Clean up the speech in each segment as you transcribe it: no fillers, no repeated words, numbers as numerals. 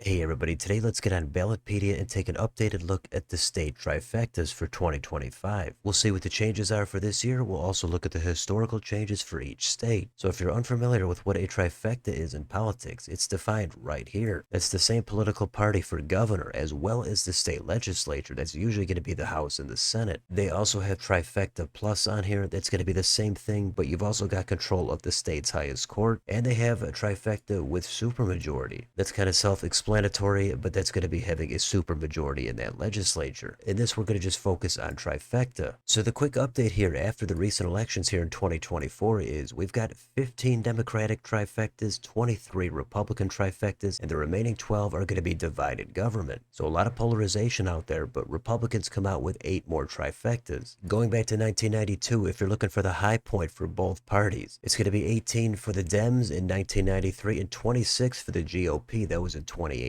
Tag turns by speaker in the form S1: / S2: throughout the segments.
S1: Hey everybody, today let's get on Ballotpedia and take an updated look at the state trifectas for 2025. We'll see what the changes are for this year. We'll also look at the historical changes for each state. So if you're unfamiliar with what a trifecta is in politics, it's defined right here. It's the same political party for governor as well as the state legislature. That's usually going to be the House and the Senate. They also have trifecta plus on here. That's going to be the same thing, but you've also got control of the state's highest court. And they have a trifecta with supermajority. That's kind of self-explanatory, but that's going to be having a supermajority in that legislature. In this, we're going to just focus on trifecta. So the quick update here after the recent elections here in 2024 is we've got 15 Democratic trifectas, 23 Republican trifectas, and the remaining 12 are going to be divided government. So a lot of polarization out there, but Republicans come out with 8 more trifectas. Going back to 1992, if you're looking for the high point for both parties, it's going to be 18 for the Dems in 1993 and 26 for the GOP. That was in 2018.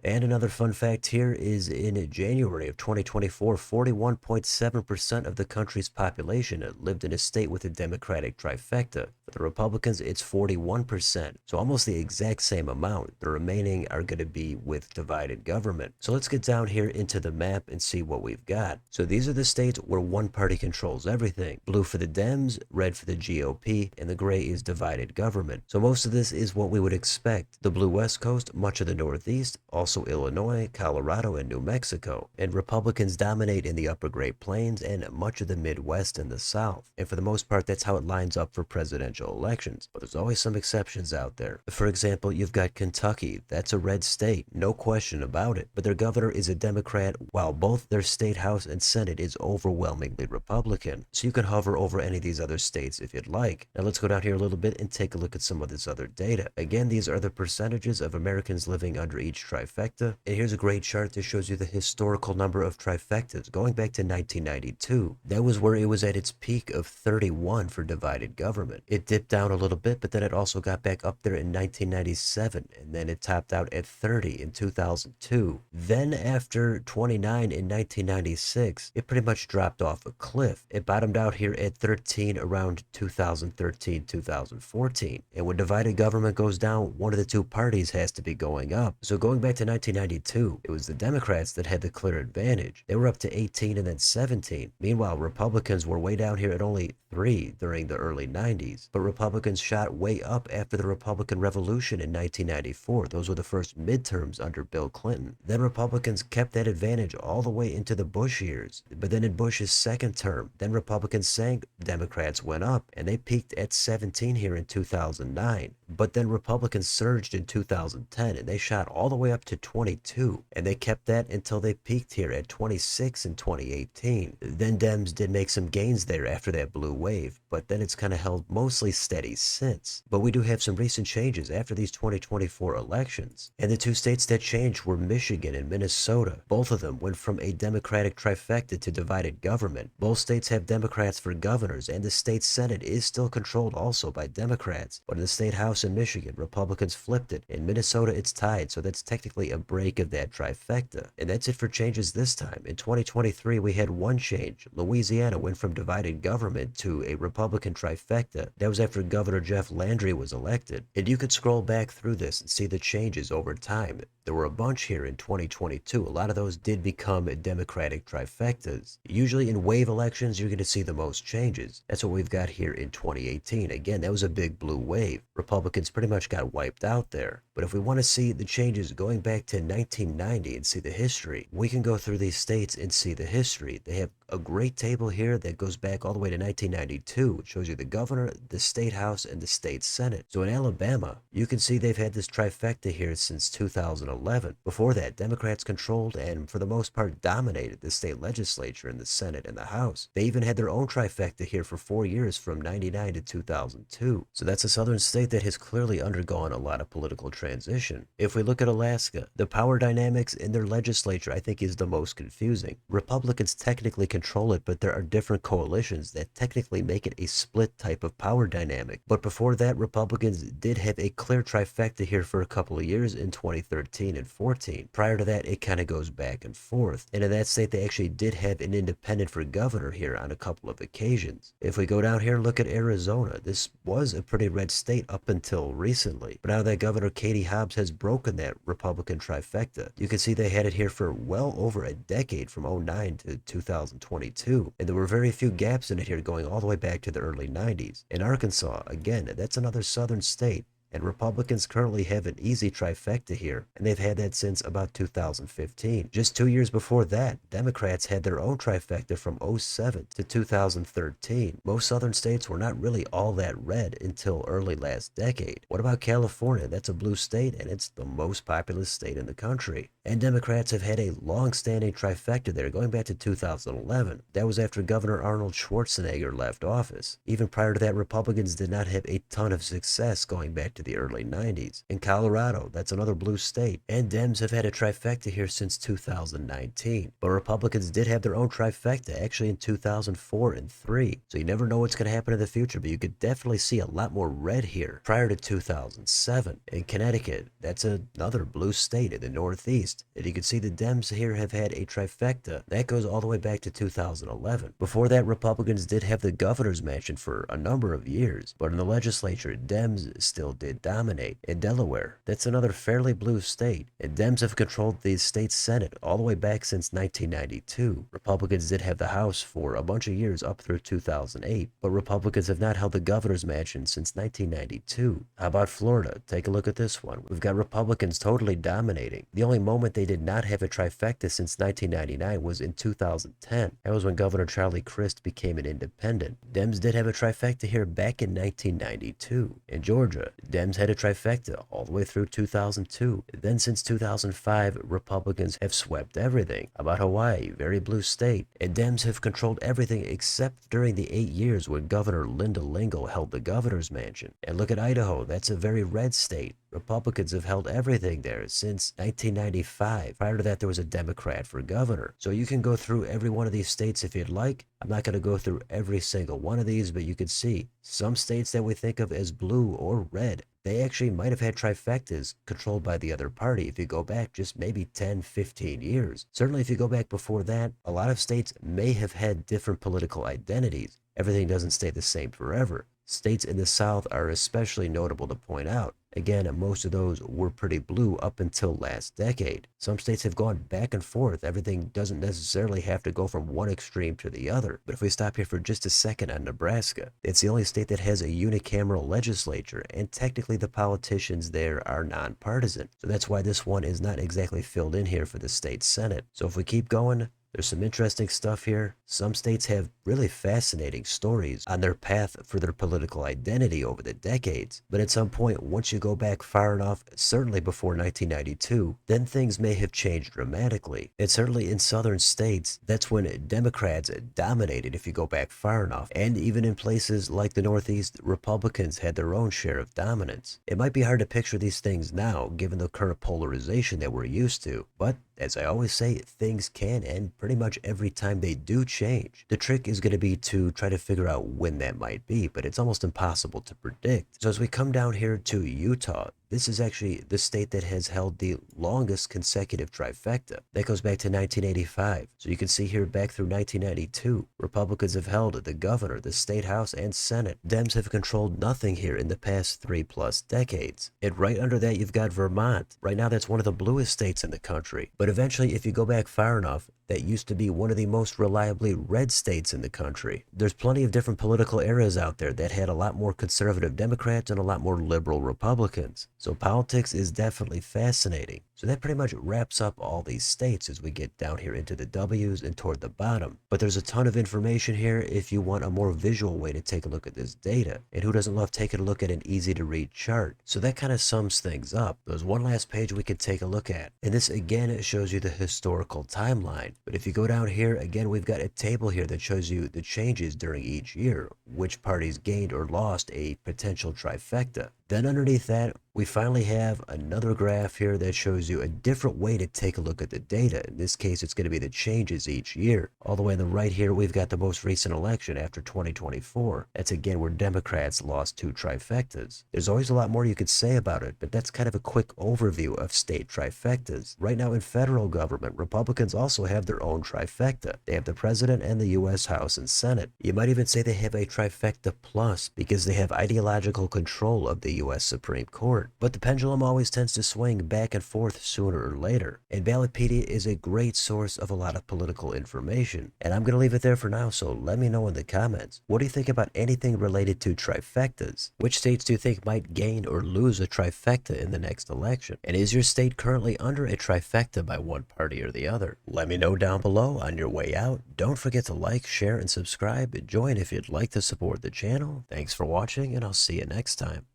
S1: And another fun fact here is in January of 2024, 41.7% of the country's population lived in a state with a Democratic trifecta. For the Republicans, it's 41%. So almost the exact same amount. The remaining are going to be with divided government. So let's get down here into the map and see what we've got. So these are the states where one party controls everything. Blue for the Dems, red for the GOP, and the gray is divided government. So most of this is what we would expect. The blue West Coast, much of the Northeast, also Illinois, Colorado, and New Mexico. And Republicans dominate in the upper Great Plains and much of the Midwest and the South. And for the most part, that's how it lines up for presidential elections. But there's always some exceptions out there. For example, you've got Kentucky. That's a red state, no question about it. But their governor is a Democrat, while both their state house and Senate is overwhelmingly Republican. So you can hover over any of these other states if you'd like. Now let's go down here a little bit and take a look at some of this other data. Again, these are the percentages of Americans living under each trifecta. And here's a great chart that shows you the historical number of trifectas going back to 1992. That was where it was at its peak of 31 for divided government. It dipped down a little bit, but then it also got back up there in 1997, and then it topped out at 30 in 2002. Then after 29 in 1996, it pretty much dropped off a cliff. It bottomed out here at 13 around 2013, 2014. And when divided government goes down, one of the two parties has to be going up. So going back to 1992, it was the Democrats that had the clear advantage. They were up to 18 and then 17. Meanwhile, Republicans were way down here at only 3 during the early 90s. But Republicans shot way up after the Republican Revolution in 1994. Those were the first midterms under Bill Clinton. Then Republicans kept that advantage all the way into the Bush years. But then in Bush's second term, then Republicans sank, Democrats went up, and they peaked at 17 here in 2009. But then Republicans surged in 2010, and they shot all the way up to 22, and they kept that until they peaked here at 26 in 2018. Then Dems did make some gains there after that blue wave, but then it's kind of held mostly steady since. But we do have some recent changes after these 2024 elections, and the two states that changed were Michigan and Minnesota. Both of them went from a Democratic trifecta to divided government. Both states have Democrats for governors, and the state Senate is still controlled also by Democrats. But in the state House in Michigan, Republicans flipped it. In Minnesota, it's tied, so that's technically a break of that trifecta. And that's it for changes this time. In 2023, we had one change. Louisiana went from divided government to a Republican trifecta. That was after Governor Jeff Landry was elected. And you could scroll back through this and see the changes over time. There were a bunch here in 2022. A lot of those did become Democratic trifectas. Usually in wave elections, you're going to see the most changes. That's what we've got here in 2018. Again, that was a big blue wave. Republicans pretty much got wiped out there. But if we want to see the changes going back to 1990 and see the history, we can go through these states and see the history. They have a great table here that goes back all the way to 1992. It shows you the governor, the state house, and the state senate. So in Alabama, you can see they've had this trifecta here since 2011. Before that, Democrats controlled and for the most part dominated the state legislature and the senate and the house. They even had their own trifecta here for 4 years from 99 to 2002. So that's a southern state that has clearly undergone a lot of political transition. If we look at Alaska, the power dynamics in their legislature I think is the most confusing. Republicans technically control it, but there are different coalitions that technically make it a split type of power dynamic. But before that, Republicans did have a clear trifecta here for a couple of years in 2013 and 14. Prior to that, it kind of goes back and forth. And in that state, they actually did have an independent for governor here on a couple of occasions. If we go down here and look at Arizona, this was a pretty red state up until recently. But now that governor came Katie Hobbs has broken that Republican trifecta. You can see they had it here for well over a decade from '09 to 2022, and there were very few gaps in it here going all the way back to the early 90s. In Arkansas, again, that's another southern state, and Republicans currently have an easy trifecta here, and they've had that since about 2015. Just 2 years before that, Democrats had their own trifecta from '07 to 2013. Most southern states were not really all that red until early last decade. What about California? That's a blue state, and it's the most populous state in the country. And Democrats have had a long-standing trifecta there going back to 2011. That was after Governor Arnold Schwarzenegger left office. Even prior to that, Republicans did not have a ton of success going back to the early 90s. In Colorado, that's another blue state, and Dems have had a trifecta here since 2019. But Republicans did have their own trifecta actually in 2004 and 3. So you never know what's going to happen in the future, but you could definitely see a lot more red here prior to 2007. In Connecticut, that's another blue state in the Northeast. And you can see the Dems here have had a trifecta. That goes all the way back to 2011. Before that, Republicans did have the governor's mansion for a number of years, but in the legislature, Dems still did dominate. In Delaware, that's another fairly blue state, and Dems have controlled the state Senate all the way back since 1992. Republicans did have the House for a bunch of years up through 2008, but Republicans have not held the governor's mansion since 1992. How about Florida? Take a look at this one. We've got Republicans totally dominating. The only moment they did not have a trifecta since 1999 was in 2010. That was when Governor Charlie Crist became an independent. Dems did have a trifecta here back in 1992. In Georgia, Dems had a trifecta all the way through 2002. Then since 2005, Republicans have swept everything. How about Hawaii? Very blue state. And Dems have controlled everything except during the 8 years when Governor Linda Lingle held the governor's mansion. And look at Idaho. That's a very red state. Republicans have held everything there since 1995. Prior to that, there was a Democrat for governor. So you can go through every one of these states if you'd like. I'm not going to go through every single one of these, but you can see some states that we think of as blue or red, they actually might have had trifectas controlled by the other party if you go back just maybe 10, 15 years. Certainly if you go back before that, a lot of states may have had different political identities. Everything doesn't stay the same forever. States in the South are especially notable to point out. Again, most of those were pretty blue up until last decade. Some states have gone back and forth. Everything doesn't necessarily have to go from one extreme to the other. But if we stop here for just a second on Nebraska, it's the only state that has a unicameral legislature, and technically the politicians there are nonpartisan. So that's why this one is not exactly filled in here for the state Senate. So if we keep going, there's some interesting stuff here. Some states have really fascinating stories on their path for their political identity over the decades. But at some point, once you go back far enough, certainly before 1992, then things may have changed dramatically. And certainly in southern states, that's when Democrats dominated if you go back far enough. And even in places like the Northeast, Republicans had their own share of dominance. It might be hard to picture these things now, given the current polarization that we're used to. But as I always say, things can end pretty much every time they do change. The trick is going to be to try to figure out when that might be, but it's almost impossible to predict. So as we come down here to Utah, this is actually the state that has held the longest consecutive trifecta. That goes back to 1985. So you can see here back through 1992, Republicans have held the governor, the state house, and Senate. Dems have controlled nothing here in the past 3+ decades. And right under that, you've got Vermont. Right now, that's one of the bluest states in the country. But eventually, if you go back far enough, that used to be one of the most reliably red states in the country. There's plenty of different political eras out there that had a lot more conservative Democrats and a lot more liberal Republicans. So politics is definitely fascinating. So that pretty much wraps up all these states as we get down here into the W's and toward the bottom. But there's a ton of information here if you want a more visual way to take a look at this data. And who doesn't love taking a look at an easy to read chart? So that kind of sums things up. There's one last page we could take a look at. And this again shows you the historical timeline. But if you go down here, again, we've got a table here that shows you the changes during each year, which parties gained or lost a potential trifecta. Then underneath that, we finally have another graph here that shows you you a different way to take a look at the data. In this case, it's going to be the changes each year. All the way on the right here, we've got the most recent election after 2024. That's again where Democrats lost 2 trifectas. There's always a lot more you could say about it, but that's kind of a quick overview of state trifectas. Right now in federal government, Republicans also have their own trifecta. They have the president and the U.S. House and Senate. You might even say they have a trifecta plus because they have ideological control of the U.S. Supreme Court. But the pendulum always tends to swing back and forth sooner or later. And Ballotpedia is a great source of a lot of political information. And I'm going to leave it there for now, so let me know in the comments. What do you think about anything related to trifectas? Which states do you think might gain or lose a trifecta in the next election? And is your state currently under a trifecta by one party or the other? Let me know down below. On your way out, don't forget to like, share, and subscribe. Join if you'd like to support the channel. Thanks for watching, and I'll see you next time.